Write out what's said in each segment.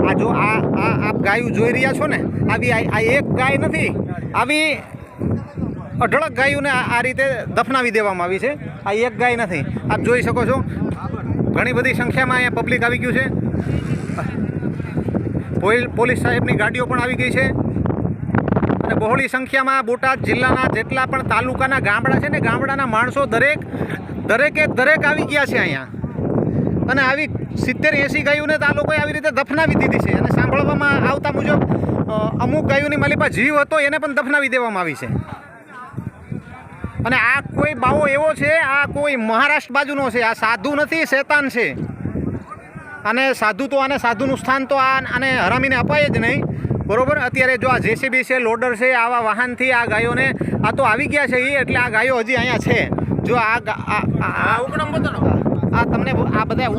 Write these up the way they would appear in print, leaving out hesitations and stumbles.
આ જો આપ ગાયું જોઈ રહ્યા છો ને, આવી આ એક ગાય નથી, આવી અઢળક ગાયોને આ રીતે દફનાવી દેવામાં આવી છે. આ એક ગાય નથી, આપ જોઈ શકો છો. ઘણી બધી સંખ્યામાં અહીંયા પબ્લિક આવી ગયું છે. પોલીસ સાહેબની ગાડીઓ પણ આવી ગઈ છે અને બહોળી સંખ્યામાં બોટાદ જિલ્લાના જેટલા પણ તાલુકાના ગામડા છે ને, ગામડાના માણસો દરેકે આવી ગયા છે અહીંયા. અને આવી 70-80 ગાયોને તો આ લોકોએ આવી રીતે દફનાવી દીધી છે. અને સાંભળવામાં આવતા મુજબ અમુક ગાયોની માલિપા જીવ હતો એને પણ દફનાવી દેવામાં આવી છે. અને આ કોઈ બાવો એવો છે, આ કોઈ મહારાષ્ટ્ર બાજુનો છે, આ સાધુ નથી, શેતાન છે. અને સાધુ તો સાધુનું સ્થાન તો આને હરામીને અપાય જ નહીં, બરોબર. અત્યારે જો આ જેસીબી છે, લોડર છે, આવા વાહનથી આ ગાયોને આ તો આવી ગયા છે એટલે આ ગાયો હજી અહીંયા છે. જો આ તમને આ બધા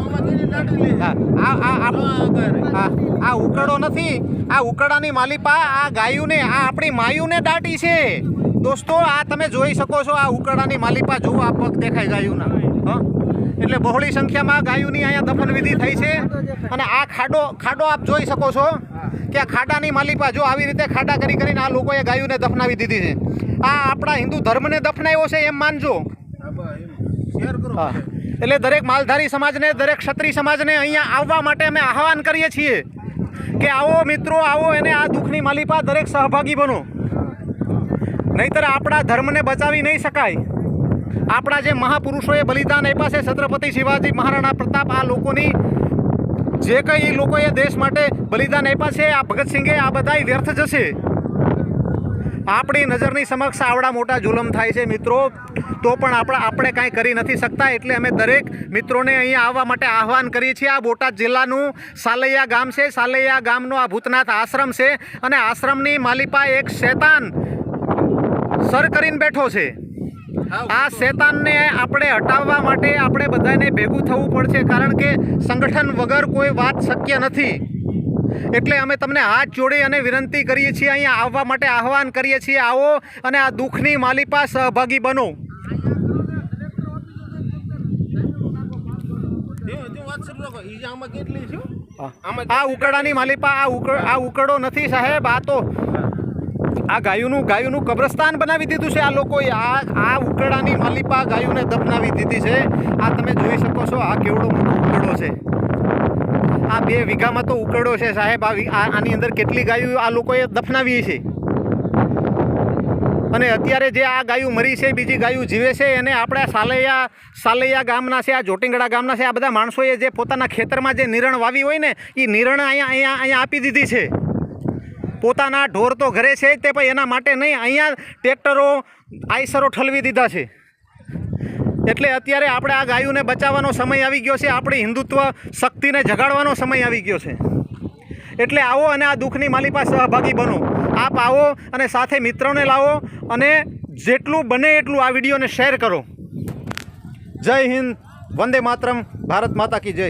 આ ઉકળો નથી, આ ઉકળાની માલિપા આ ગાયુને, આ આપણી માયુને દાટી છે દોસ્તો. આ તમે જોઈ શકો છો, આ ઉકળાની માલિપા જુઓ, આ પગ દેખાય ગાયુના. એટલે બહોળી સંખ્યામાં ગાયોની અહીંયા દફન વિધિ થઈ છે. અને આ ખાડો આપ જોઈ શકો છો કે આ ખાડાની માલિપા જો આવી રીતે ખાડા કરીને આ લોકોએ ગાયોને દફનાવી દીધી છે. આ આપણા હિન્દુ ધર્મને દફનાવ્યો છે એમ માનજો. એટલે દરેક માલધારી સમાજને, દરેક ક્ષત્રિય સમાજને અહીંયા આવવા માટે અમે આહવાન કરીએ છીએ કે આવો મિત્રો, આવો એને આ દુઃખની માલિપા દરેક સહભાગી બનો. નહીંતર આપણા ધર્મને બચાવી નહીં શકાય. આપણા જે મહાપુરુષોએ બલિદાન આપ્યા છે, છત્રપતિ શિવાજી, મહારાણા પ્રતાપ, આ લોકોની જે કંઈ લોકોએ દેશ માટે બલિદાન આપ્યા છે, આ ભગતસિંહે, આ બધાય વ્યર્થ જશે. આપણી નજરની સમક્ષ આવડા મોટા જુલમ થાય છે મિત્રો, તો પણ આપણે કાંઈ કરી નથી શકતા. એટલે અમે દરેક મિત્રોને અહીંયા આવવા માટે આહવાન કરીએ છીએ. આ બોટાદ જિલ્લાનું સાલૈયા ગામ છે. સાલૈયા ગામનો આ ભૂતનાથ આશ્રમ છે. અને આશ્રમની માલિપા એક શેતાન સર કરીને બેઠો છે. આ શેતાનને આપણે હટાવવા માટે આપણે બધાને ભેગું થવું પડશે, કારણ કે સંગઠન વગર કોઈ વાત શક્ય નથી. એટલે અમે તમને હાથ જોડી અને વિનંતી કરીએ છીએ, અહીંયા આવવા માટે આહવાન કરીએ છીએ. આવો અને આ દુઃખની માલિપા સહભાગી બનો. આ ઉકળાની માલિપા આ ઉકળો નથી સાહેબ, આ તો આ ગાયોનું કબ્રસ્તાન બનાવી દીધું છે આ લોકોએ. આ ઉકળાની માલિપા ગાયોને દફનાવી દીધી છે. આ તમે જોઈ શકો છો, આ કેવડો મોટો ઉકળો છે. આ 2 વીઘામાં તો ઉકળો છે સાહેબ. આની અંદર કેટલી ગાયો આ લોકોએ દફનાવી છે. અને અત્યારે જે આ ગાયું મરી છે, બીજી ગાયું જીવે છે, એને આપણે સાલૈયા ગામના છે, આ જોટિંગડા ગામના છે, આ બધા માણસોએ જે પોતાના ખેતરમાં જે નિરણ વાવી હોય ને, એ નિરણ અહીંયા આપી દીધી છે. પોતાના ઢોર તો ઘરે છે તે પણ એના માટે નહીં, અહીંયા ટ્રેક્ટરો, આઈસરો ઠલવી દીધા છે. એટલે અત્યારે આપણે આ ગાયોને બચાવવાનો સમય આવી ગયો છે. આપણી હિન્દુત્વ શક્તિને જગાડવાનો સમય આવી ગયો છે. એટલે આવો અને આ દુઃખની માલિપા સહભાગી બનો. આપ આવો અને સાથે મિત્રોને લાવો અને જેટલું બને એટલું આ વિડીયોને શેર કરો. જય હિન્દ, વંદે માતરમ, ભારત માતા કી જય.